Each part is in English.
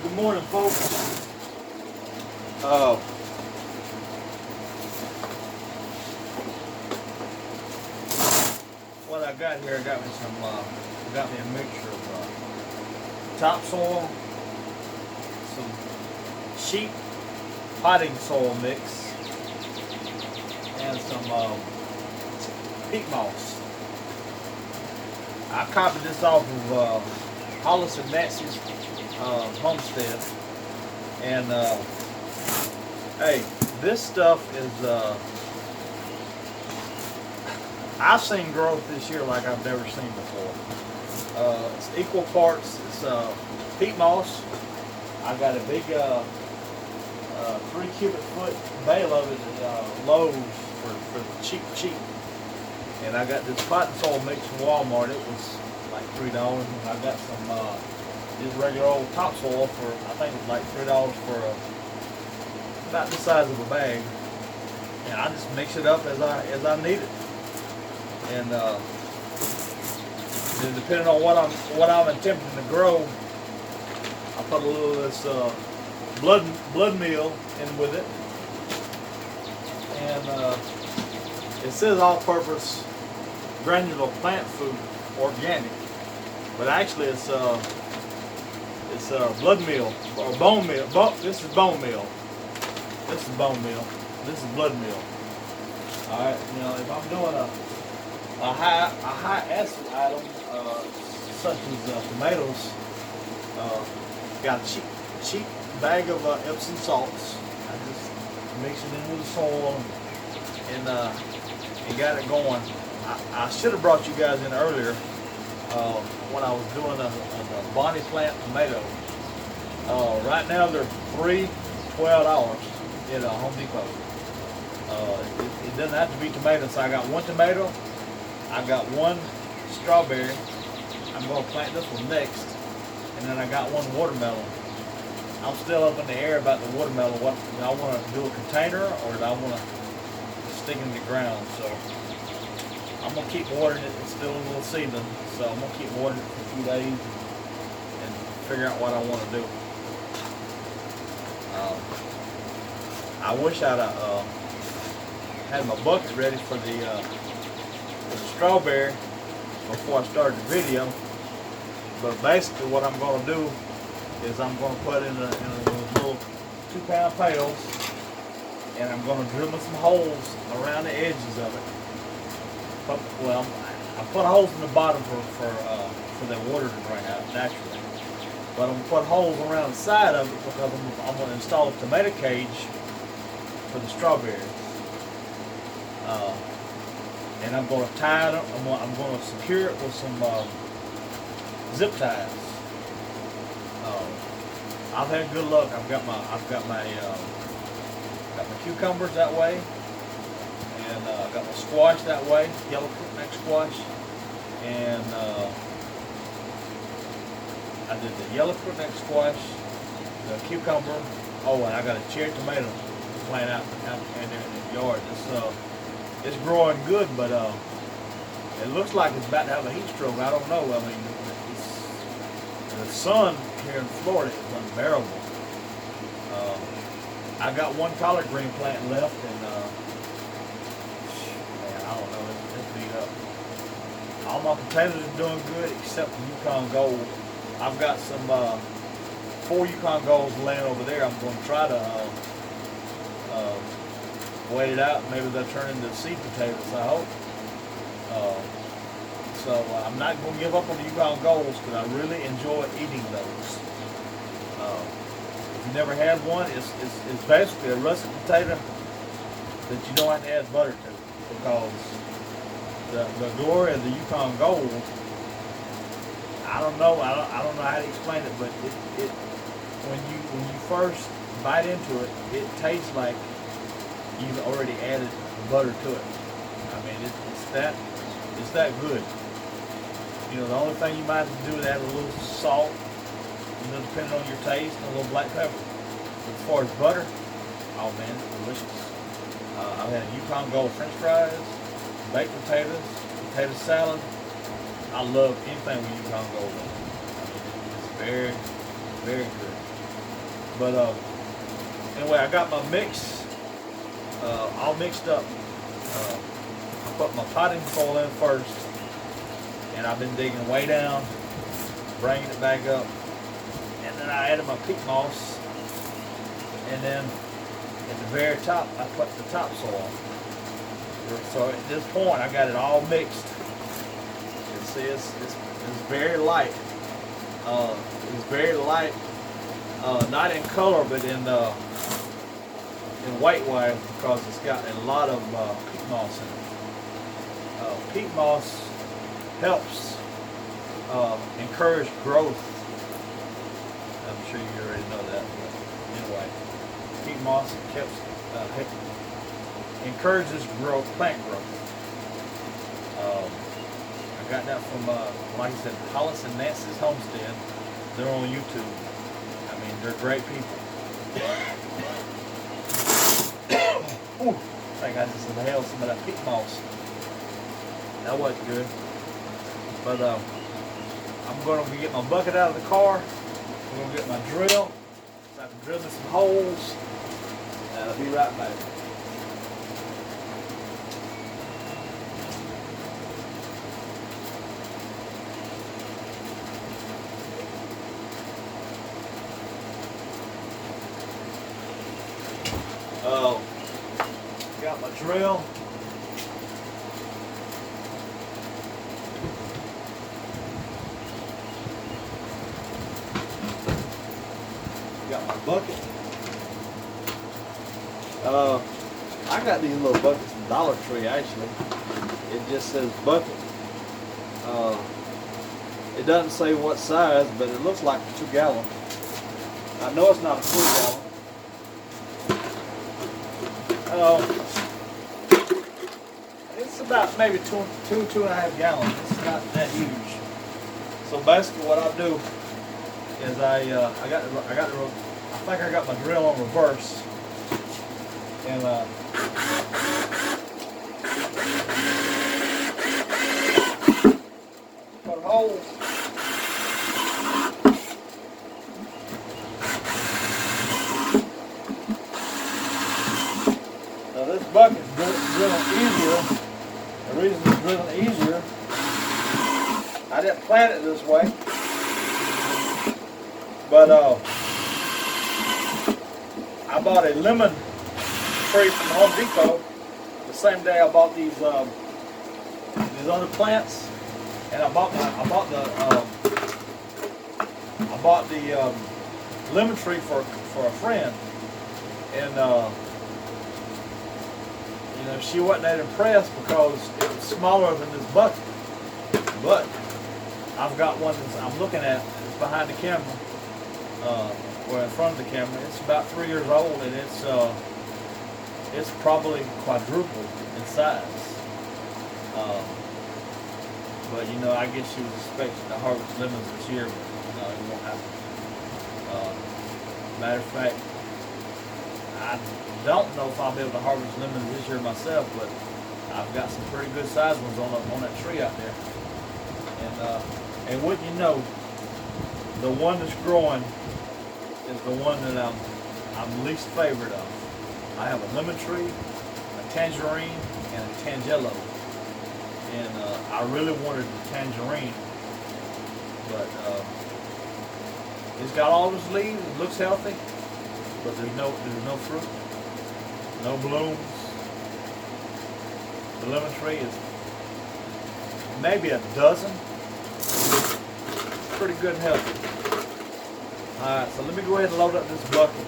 Good morning, folks. What I got here, I got me a mixture of topsoil, some sheep potting soil mix, and some peat moss. I copied this off of Hollis and Nancy's homestead, and hey, this stuff is I've seen growth this year like I've never seen before. It's equal parts. It's peat moss. I got a big 3 cubic foot bale of it at Lowe's for cheap. And I got this cotton soil mix from Walmart. It was like $3. And I got some just regular old topsoil for, I think it was like $3 for about the size of a bag. And I just mix it up as I need it. And then depending on what I'm attempting to grow, I put a little of this blood meal in with it. And it says all-purpose granular plant food, organic, but actually it's blood meal or bone meal. This is bone meal. This is bone meal. This is blood meal. All right. You know, if I'm doing a high acid item such as tomatoes, got a cheap bag of Epsom salts. I just mix it in with the soil and got it going. I should have brought you guys in earlier when I was doing a Bonnie plant tomato. Right now they're $12 at Home Depot. It doesn't have to be tomatoes. So I got one tomato. I got one strawberry. I'm going to plant this one next. And then I got one watermelon. I'm still up in the air about the watermelon. What do I want to do, a container, or do I want to stick it in the ground? So I'm going to keep watering it. It's still a little seedling, so I'm going to keep watering it for a few days and figure out what I want to do. I wish I'd had my bucket ready for the strawberry before I started the video, but basically what I'm going to do is I'm going to put in those little 2-pound pails, and I'm going to drill some holes around the edges of it. Well, I put holes in the bottom for the water to drain out naturally, but I'm going to put holes around the side of it because I'm going to install a tomato cage for the strawberries. And I'm going to tie it up. I'm going to secure it with some zip ties. I've had good luck. I've got my cucumbers that way, and got my squash that way, yellow crookneck squash, and I did the yellow crookneck squash, the cucumber. Oh, and I got a cherry tomato plant out in the yard. It's growing good, but it looks like it's about to have a heat stroke. I don't know. I mean, the sun here in Florida is unbearable. I got one collard green plant left, and man, I don't know. It's beat up. All my potatoes are doing good except the Yukon Gold. I've got some 4 Yukon Golds laying over there. I'm going to try to wait it out. Maybe they'll turn into seed potatoes, I hope. So I'm not going to give up on the Yukon Golds because I really enjoy eating those. If you never had one, it's basically a russet potato that you don't have to add butter to, because the glory of the Yukon Gold, I don't know how to explain it, but it when you first bite into it, it tastes like you've already added butter to it. I mean, it's that good. You know, the only thing you might have to do is add a little salt, depending on your taste, and a little black pepper. But as far as butter, oh man, it's delicious. I've had Yukon Gold French fries, baked potatoes, potato salad. I love anything with Yukon Gold in it. I mean, it's very, very good. But anyway, I got my mix all mixed up. I put my potting soil in first, and I've been digging way down, bringing it back up, and then I added my peat moss, and then at the very top I put the topsoil. So at this point I got it all mixed. You see, it's very light. It's very light, not in color, but in weight wise, because it's got a lot of peat moss in it. Peat moss helps encourage growth. I'm sure you already know that, but anyway, peat moss encourages growth, plant growth. I got that from, like I said, Hollis and Nancy's Homestead. They're on YouTube. I mean, they're great people. Ooh, I think I just inhaled some of that peat moss. That wasn't good. But I'm going to get my bucket out of the car. I'm going to get my drill, so I can drill me some holes, and I'll be right back. Got my drill. Got my bucket. I got these little buckets from Dollar Tree actually. It just says bucket. It doesn't say what size, but it looks like a 2 gallon. I know it's not a 4 gallon. It's about maybe two and a half gallons. It's not that huge. So basically, what I do is I think I got my drill on reverse, and put holes. Now this bucket's drilling easier. The reason it's drilling easier, I didn't plant it this way, but I bought a lemon tree from Home Depot the same day I bought these other plants, and I bought the lemon tree for a friend, and you know, she wasn't that impressed because it was smaller than this bucket. But I've got one that I'm looking at. It's behind the camera, or in front of the camera. It's about 3 years old, and it's probably quadrupled in size. But you know, I guess she was expecting to harvest lemons this year, but it won't happen. Matter of fact, I don't know if I'll be able to harvest lemons this year myself, but I've got some pretty good sized ones on that tree out there. And wouldn't you know, the one that's growing is the one that I'm least favorite of. I have a lemon tree, a tangerine, and a tangelo. And I really wanted the tangerine, but it's got all those leaves. It looks healthy, but there's no fruit. No blooms. The lemon tree is maybe a dozen. Pretty good and healthy. Alright, so let me go ahead and load up this bucket.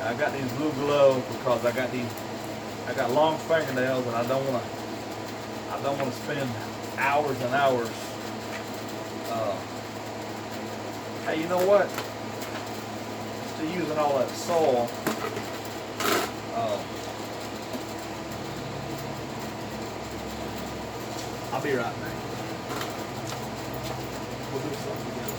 I got these blue gloves because I got long fingernails, and I don't want to spend hours and hours. Hey, you know what? Still using all that soil. I'll be right back. We'll do something together.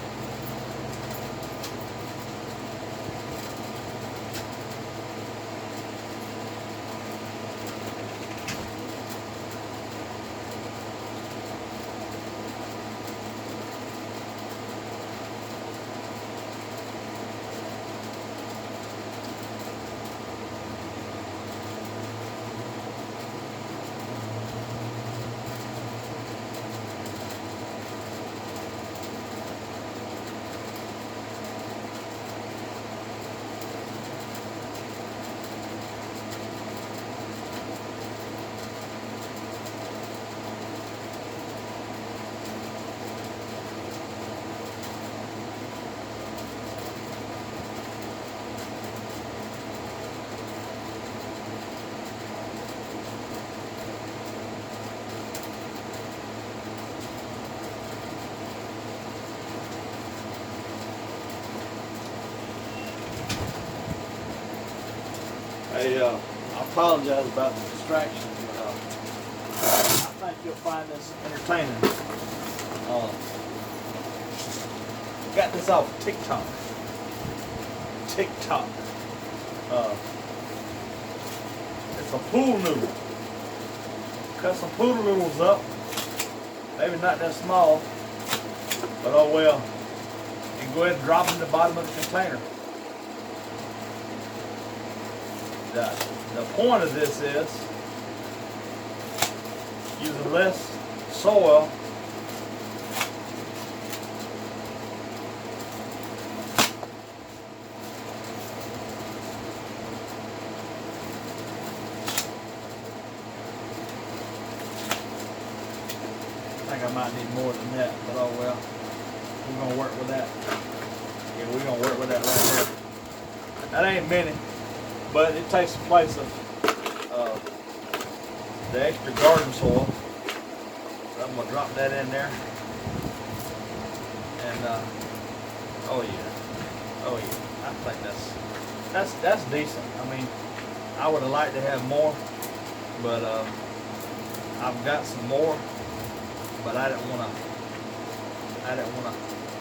I apologize about the distraction, but I think you'll find this entertaining. Got this off TikTok. It's a pool noodle. Cut some poodle noodles up. Maybe not that small, but oh well. And go ahead and drop them in the bottom of the container. The point of this is using less soil I think I might need more than that, but oh well. We're gonna work with that. Yeah, we're gonna work with that right there. That ain't many, but it takes the place of the extra garden soil. So I'm gonna drop that in there. And oh yeah, I think that's decent. I mean, I would have liked to have more, but I've got some more. But I didn't wanna,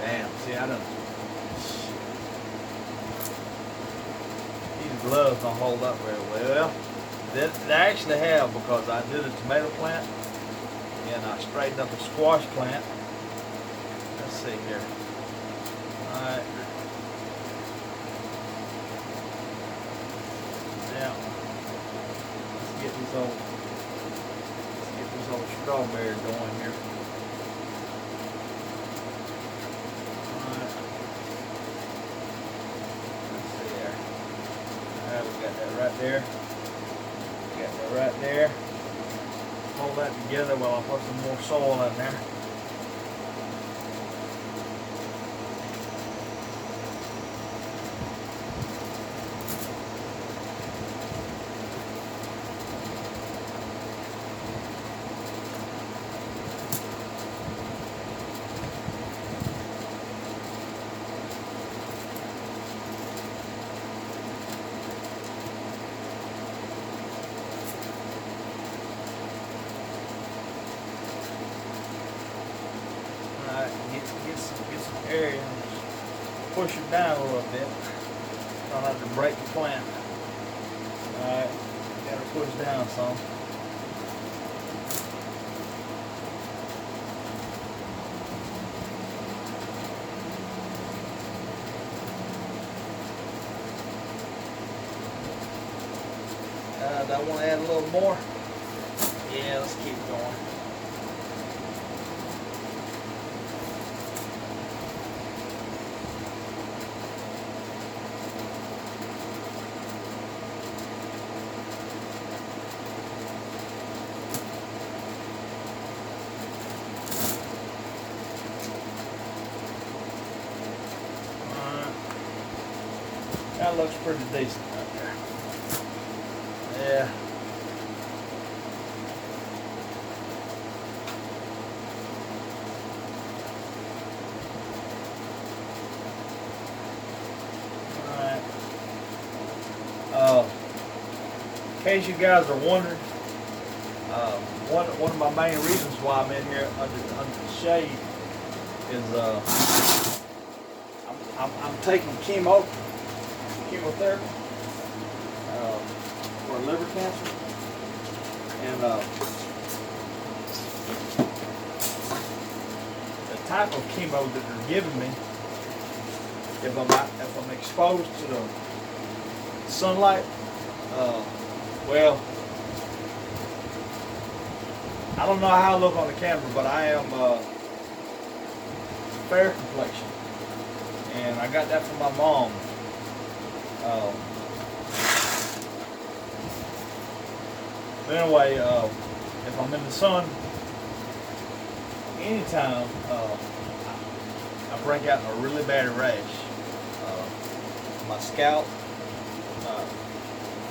damn, see I done, these gloves don't hold up very well. They actually have, because I did a tomato plant, and I straightened up a squash plant. Let's see here. Alright. Now, let's get these old strawberry going here. Alright. Let's see there. Alright, we got that right there. Got that right there. Hold that together while I put some more soil in there. Get some area and just push it down a little bit. Don't have to break the plant. Alright, gotta push down some. Do I want to add a little more? Yeah, let's keep going. That looks pretty decent right there. Yeah. Alright. In case you guys are wondering, one of my main reasons why I'm in here under the shade is I'm taking chemotherapy for liver cancer, and the type of chemo that they're giving me, if I'm exposed to the sunlight, well, I don't know how I look on the camera, but I am fair complexion, and I got that from my mom. But anyway, if I'm in the sun anytime, I break out in a really bad rash. My scalp,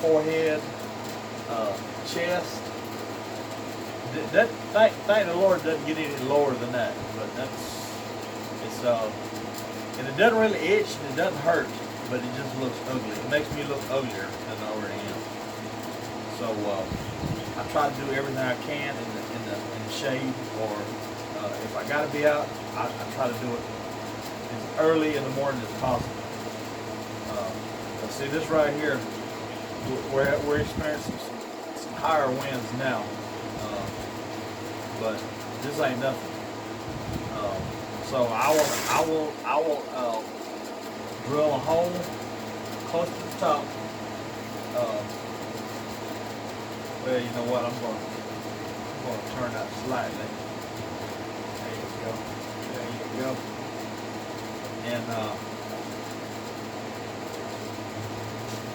forehead, chest. Thank the Lord, it doesn't get any lower than that. But and it doesn't really itch and it doesn't hurt, but it just looks ugly. It makes me look uglier than I already am. So I try to do everything I can in the shade, or if I got to be out, I try to do it as early in the morning as possible. But see, this right here, we're experiencing some higher winds now, but this ain't nothing. So I will drill a hole close to the top. Well, you know what? I'm gonna turn that slightly. There you go. There you go. And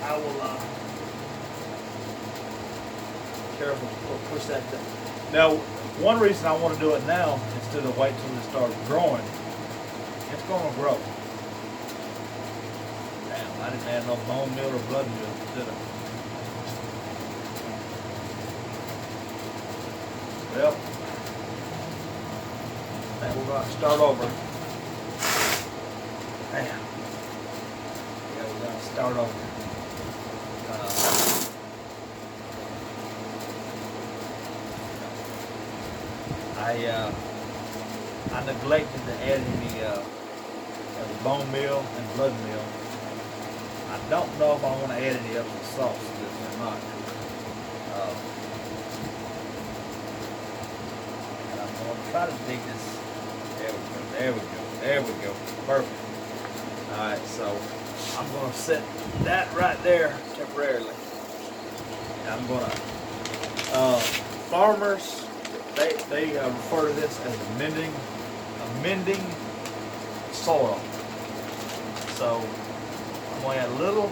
I will careful push that down. Now, one reason I want to do it now instead of wait till it starts growing, it's gonna grow. Damn, I didn't add no bone meal or blood meal, did I? Well, now we're going to start over. Damn. Yeah, we're going to start over. I neglected to add any bone meal and blood meal. I don't know if I want to add any Epsom salts to this or not. I'm going to try to dig this. There we go. Perfect. Alright, so I'm going to set that right there temporarily. And I'm going to, farmers, they refer to this as amending soil. So I'm going to add a little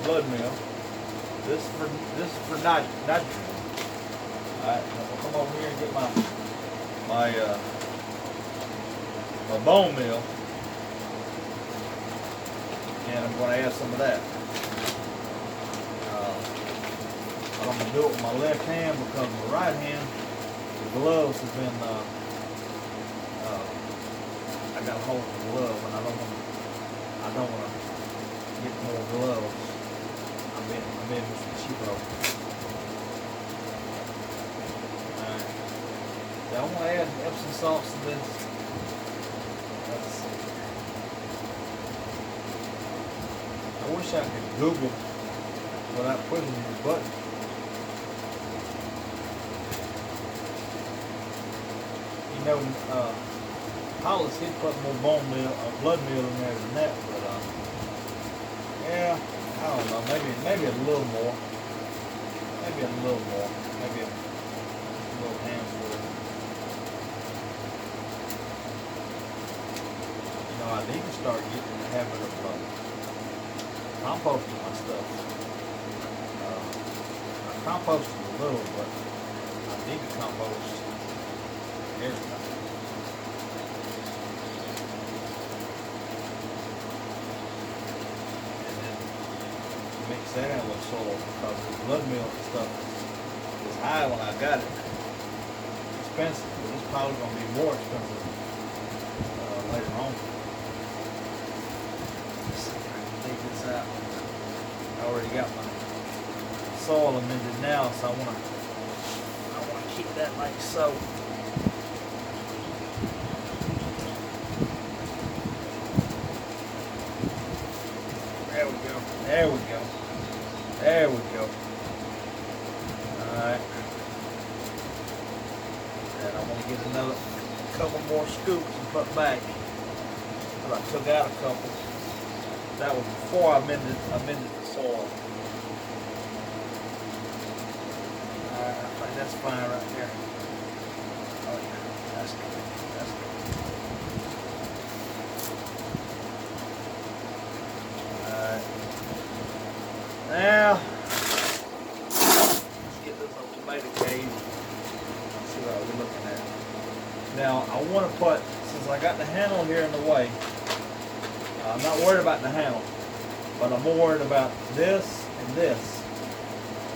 blood meal. This is for nitrogen. Alright, I'm gonna come over here and get my bone meal, and I'm going to add some of that. But I'm going to do it with my left hand because my right hand, the gloves have been, I got a hold of the glove, and I don't want to get more gloves. I'm in some cheapo. I want to add Epsom salts to this. Let's see. I wish I could Google without pushing the button. You know, Hollis, he'd put more bone meal or blood meal in there than that, but yeah, I don't know. Maybe a little more. Maybe a little more. Maybe a little handful. I need to start getting in the habit of composting my stuff. I composted a little, but I need to compost everything. And then mix that in with soil because the blood meal and stuff is high when I got it. It's expensive, but it's probably going to be more expensive later on. Out. I already got my soil amended now, so I want to keep that like so. There we go. All right. And I want to get another couple more scoops and put back. But I took out a couple. That was before I amended the soil. I think that's fine right there. Oh yeah, that's good. That's good. Alright. Now, let's get this on tomato cage. Let's see what we're looking at. Now, I want to put, since I got the handle here in the way, I'm not worried about the handle, but I'm more worried about this and this.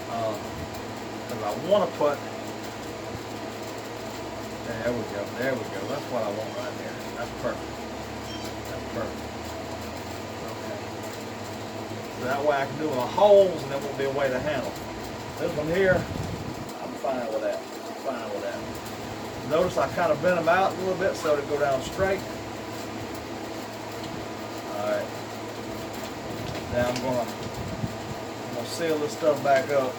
Because I want to put, there we go. That's what I want right there. That's perfect. Okay. So that way I can do the holes and there won't be a way to handle. This one here, I'm fine with that. Fine with that. Notice I kind of bent them out a little bit so they go down straight. Alright. Now I'm gonna seal this stuff back up.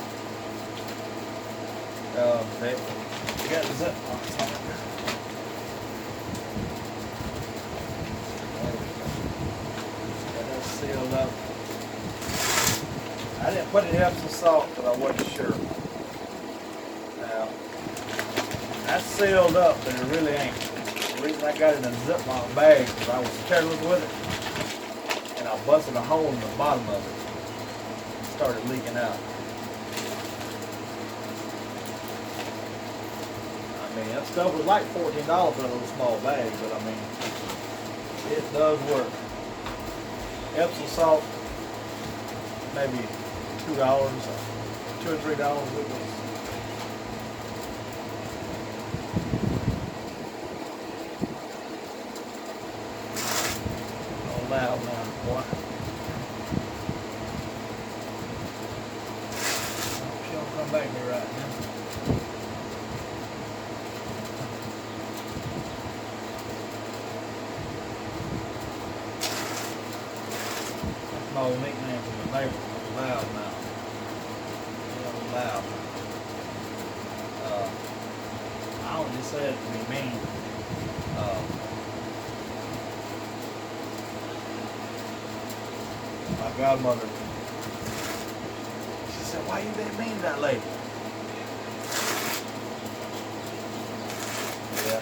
They got the zip box on it. Got that sealed up. I didn't put any Epsom salt because I wasn't sure. Now, that's sealed up, but it really ain't. The reason I got it in a Ziploc bag is I was careless with it, and I busted a hole in the bottom of it. It started leaking out. I mean, that stuff was like $14 in a little small bag, but I mean, it does work. Epsom salt, maybe $2, $2 or $3 with this. Oh, loud now, boy. She don't come back here right now. That's my old nickname from the neighborhood. Loud now. Loud. I don't just say it to be mean. My godmother, she said, "Why you being mean to that lady?" Yeah.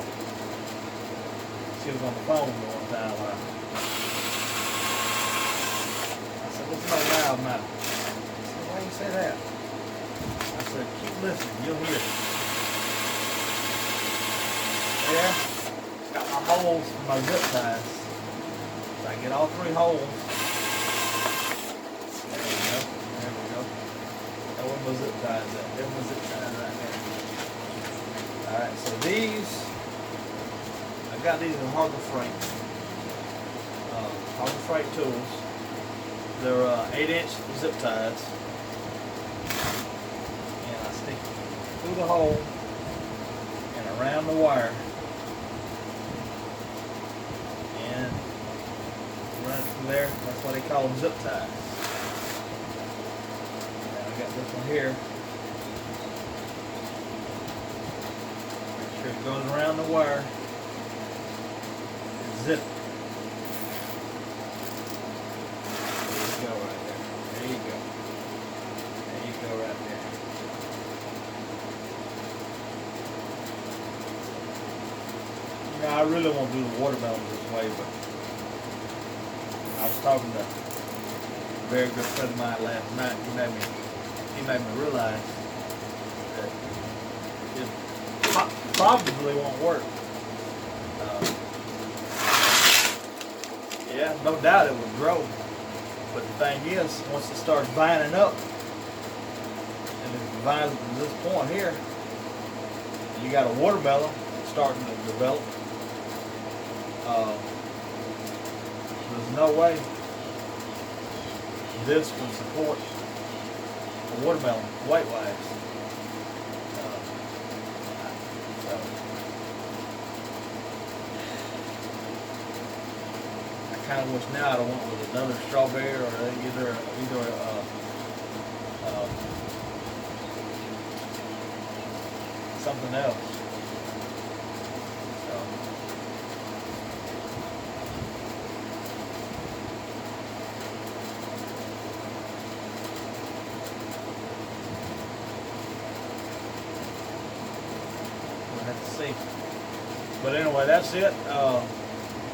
She was on the phone with me one time when I said, "What's so loud now?" She said, "Why you say that?" I said, "Keep listening, you'll hear it." Yeah, got my holes for my zip ties. So I get all 3 holes. There we go, there we go. That one was zip ties at. That one was zip ties right there. Alright, so these, I got these in Harbor Freight. Harbor Freight tools. They're 8-inch zip ties. Stick through the hole and around the wire and run it from there. That's why they call them zip ties. And I got this one here. Make sure it goes around the wire and zip it. There you go right there. There you go. There you go right there. I really won't do the watermelon this way, but I was talking to a very good friend of mine last night. He made me realize that it probably won't work. Yeah, no doubt it would grow, but the thing is, once it starts vining up, and it vines to this point here, you got a watermelon starting to develop. There's no way this can support a watermelon weight-wise. So I kind of wish now I went with another strawberry or either something else. See. But anyway, that's it.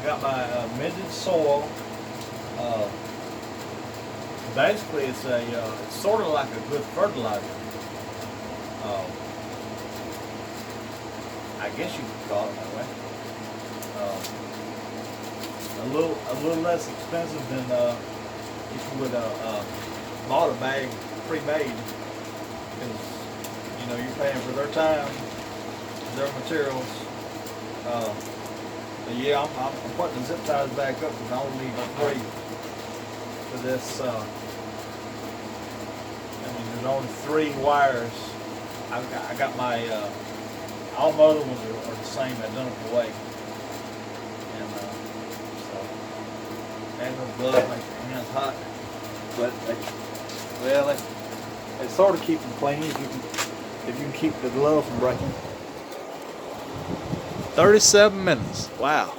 Got my minted soil. Basically, it's it's sort of like a good fertilizer. I guess you could call it that way. A little less expensive than if you would bought a bag pre-made, because you know you're paying for their time, their materials. But yeah, I'm putting the zip ties back up because I only need 3 for this. I mean, there's only 3 wires. I got my all my other ones are the same, identical way. And so having those gloves makes your hands hot, but they sort of keep them clean if you can keep the glove from breaking. 37 minutes. Wow.